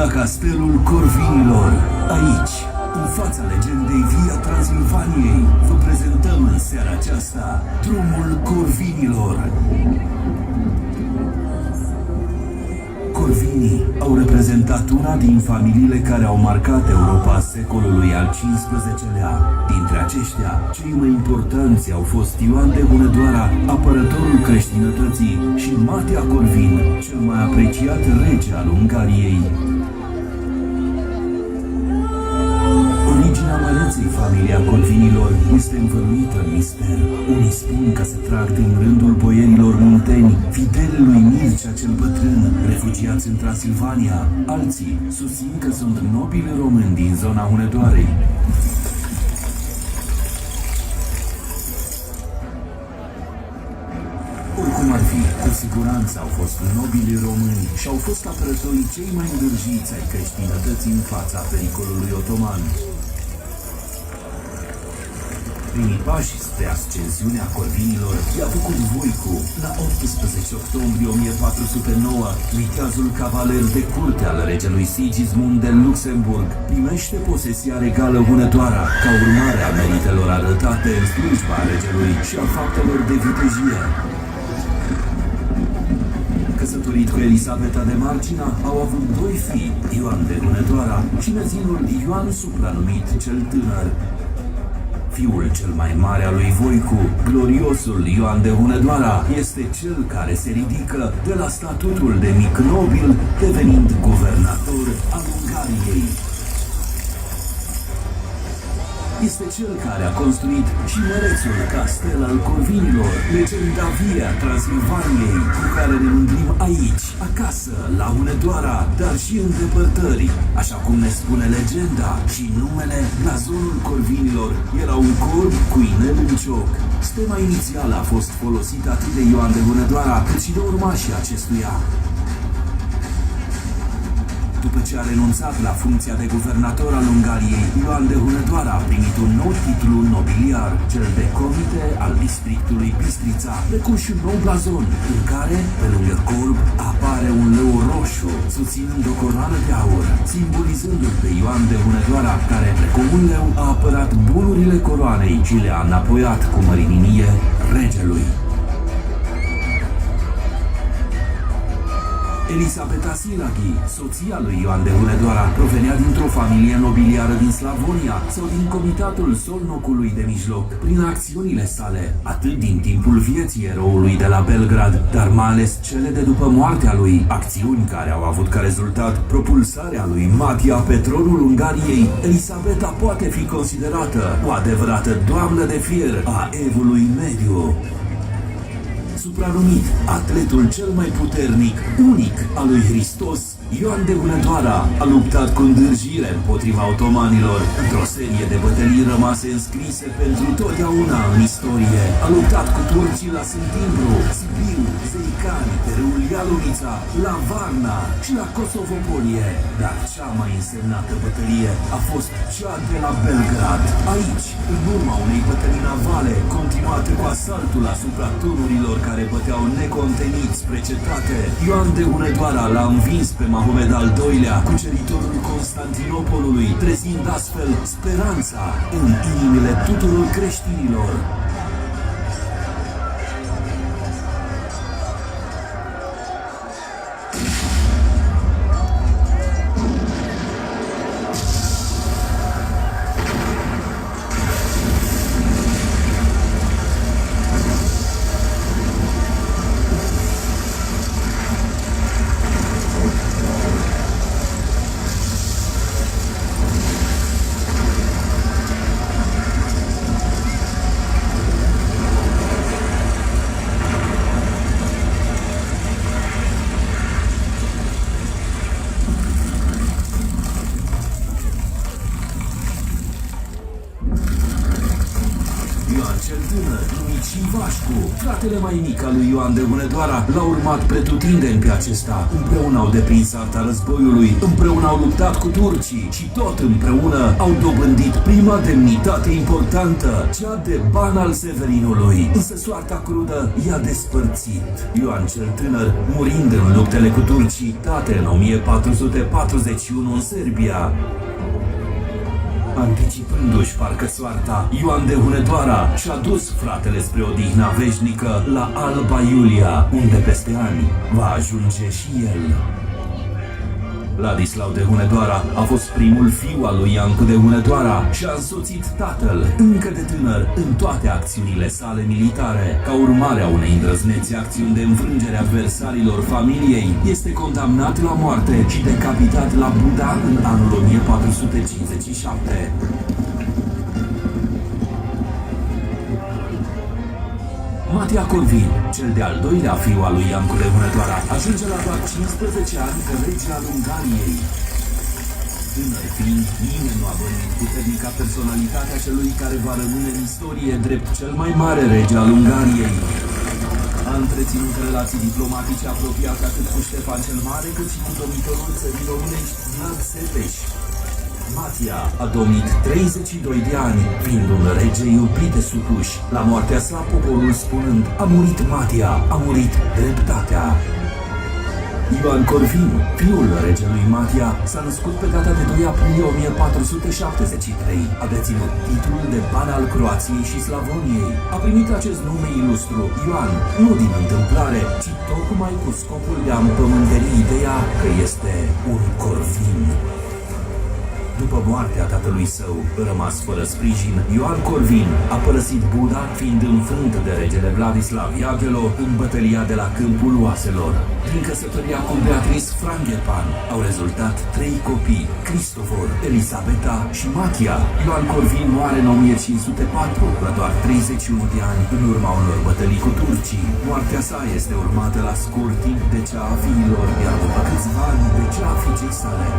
la Castelul Corvinilor. Aici, în fața legendei Via Transilvaniei, vă prezentăm în seara aceasta Drumul Corvinilor. Corvinii au reprezentat una din familiile care au marcat Europa secolului al XV-lea. Dintre aceștia, cei mai importanți au fost Ioan de Hunedoara, apărătorul creștinătății, și Matea Corvin, cel mai apreciat rege al Ungariei. Originea măreței familia Corvinilor este învăluită în mister. Unii spun că se trag din rândul boierilor munteni, fideli lui Mircea cel Bătrân, refugiați în Transilvania. Alții susțin că sunt nobili români din zona Hunedoarei. Oricum ar fi, cu siguranță au fost nobili români și au fost apărătorii cei mai îndrăjiți ai creștinătății în fața pericolului otoman. Primii pași spre ascensiunea Corvinilor i-a făcut Voicu. La 18 octombrie 1409, viteazul cavaler de curte al regelui Sigismund de Luxemburg primește posesia regală Hunedoara, ca urmare a meritelor arătate în slujba regelui și a faptelor de vitejie. Căsătorit cu Elisabeta de Marcina, au avut doi fii, Ioan de Hunedoara și mezinul Ioan supranumit cel Tânăr. Fiul cel mai mare al lui Voicu, gloriosul Ioan de Hunedoara, este cel care se ridică de la statutul de mic nobil, devenind guvernator al Ungariei. Este cel care a construit și mărețul castel al Corvinilor, legenda Via Transilvaniei, cu care ne mândrim aici, acasă, la Hunedoara, dar și în depărtări. Așa cum ne spune legenda, și numele, blazonul Corvinilor era un corb cu inel în cioc. Stema inițială a fost folosită atât de Ioan de Hunedoara, cât și de urmașii acestuia. După ce a renunțat la funcția de guvernator al Ungariei, Ioan de Hunedoara a primit un nou titlu nobiliar, cel de comite al districtului Bistrița, precum și un nou blazon, în care, pe lângă corb, apare un leu roșu, susținând o coroană de aur, simbolizându-l pe Ioan de Hunedoara, care, precum un leu, a apărat bunurile coroanei și le-a înapoiat cu mărininie regelui. Elisabeta Silaghi, soția lui Ioan de Hunedoara, provenea dintr-o familie nobiliară din Slavonia sau din comitatul Solnocului de Mijloc. Prin acțiunile sale, atât din timpul vieții eroului de la Belgrad, dar mai ales cele de după moartea lui, acțiuni care au avut ca rezultat propulsarea lui Matia pe tronul Ungariei, Elisabeta poate fi considerată o adevărată doamnă de fier a Evului Mediu. Supranumit atletul cel mai puternic, unic al lui Hristos, Ioan de Hunedoara a luptat cu îndârjire împotriva otomanilor într-o serie de bătălii rămase înscrise pentru totdeauna în istorie. A luptat cu turcii la Sântimbru, Sibiu, Zeicani, pe râul Ialovița, la Varna și la Kosovopolie. Dar cea mai însemnată bătălie a fost cea de la Belgrad. Aici, în urma unei bătălii navale continuate cu asaltul asupra tunurilor care băteau necontenit spre cetate, Ioan de Hunedoara l-a învins pe Mahomed al II-lea, cuceritorul Constantinopolului, trezind astfel speranța în inimile tuturor creștinilor. Vașcu, fratele mai mic al lui Ioan de Hunedoara, l-a urmat pretutindeni pe acesta. Împreună au deprins arta războiului, împreună au luptat cu turcii și tot împreună au dobândit prima demnitate importantă, cea de ban al Severinului. Însă soarta crudă i-a despărțit. Ioan cel tânăr, murind în luptele cu turcii, date în 1441 în Serbia. Anticipându-și parcă soarta, Ioan de Hunedoara și-a dus fratele spre odihna veșnică la Alba Iulia, unde peste ani va ajunge și el. Ladislau de Hunedoara a fost primul fiu al lui Iancu de Hunedoara și a însoțit tatăl, încă de tânăr, în toate acțiunile sale militare. Ca urmare a unei îndrăznețe acțiuni de înfrângere adversarilor familiei, este condamnat la moarte și decapitat la Buda în anul 1457. Matia Corvin, cel de-al doilea fiu al lui Iancu de Hunedoara, ajunge la doar 15 ani rege al Ungariei. Tânăr fiind, nimeni nu a bănuit puternica personalitatea celui care va rămâne în istorie drept cel mai mare rege al Ungariei. A întreținut relații diplomatice apropiate atât cu Ștefan cel Mare, cât și cu domnitorul țării românești, Vlad Țepeș. Matia a domnit 32 de ani, fiind un rege iubit de supuși. La moartea sa, poporul spunând: a murit Matia, a murit dreptatea. Ioan Corvin, fiul regelui Matia, s-a născut pe data de 2 aprilie 1473. A deținut titlul de ban al Croației și Slavoniei. A primit acest nume ilustru, Ioan, nu din întâmplare, ci tocmai cu scopul de a împământeri ideea că este un Corvin. După moartea tatălui său, rămas fără sprijin, Ioan Corvin a părăsit Buda, fiind înfrânt de regele Vladislav Iagelo în bătălia de la Câmpul Oaselor. Din căsătoria cu Beatrice Frangepane au rezultat 3 copii: Cristofor, Elisabeta și Matia. Ioan Corvin moare în 1504, la doar 31 de ani, în urma unor bătălii cu turcii. Moartea sa este urmată la scurt timp de cea a fiilor, iar după câțiva ani de cea a fiicei sale.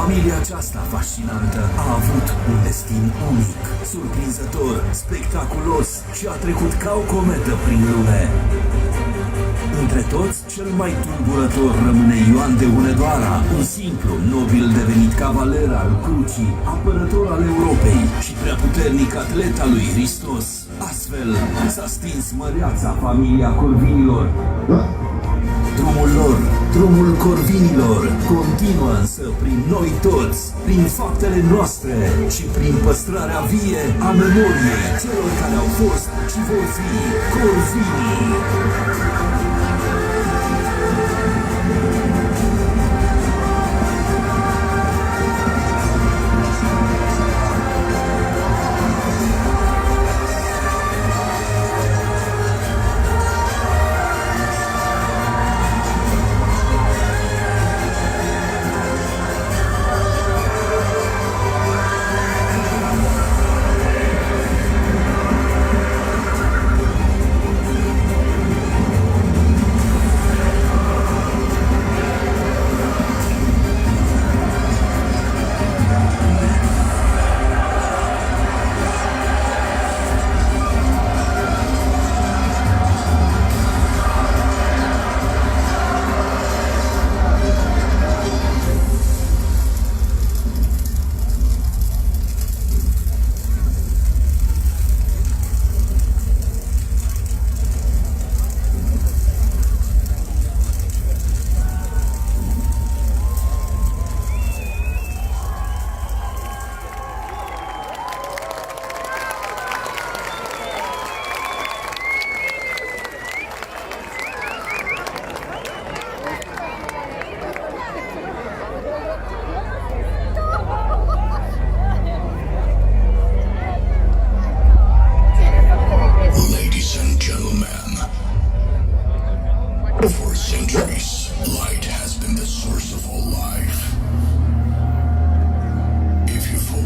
Familia aceasta fascinantă a avut un destin unic, surprinzător, spectaculos și a trecut ca o cometă prin lume. Între toți, cel mai tulburător rămâne Ioan de Hunedoara, un simplu nobil devenit cavaler al crucii, apărător al Europei și prea puternic atlet al lui Hristos. Astfel s-a stins măreața familia Corvinilor. Drumul lor, drumul Corvinilor, continuă însă prin noi toți, prin faptele noastre și prin păstrarea vie a memoriei celor care au fost și vor fi Corvinii.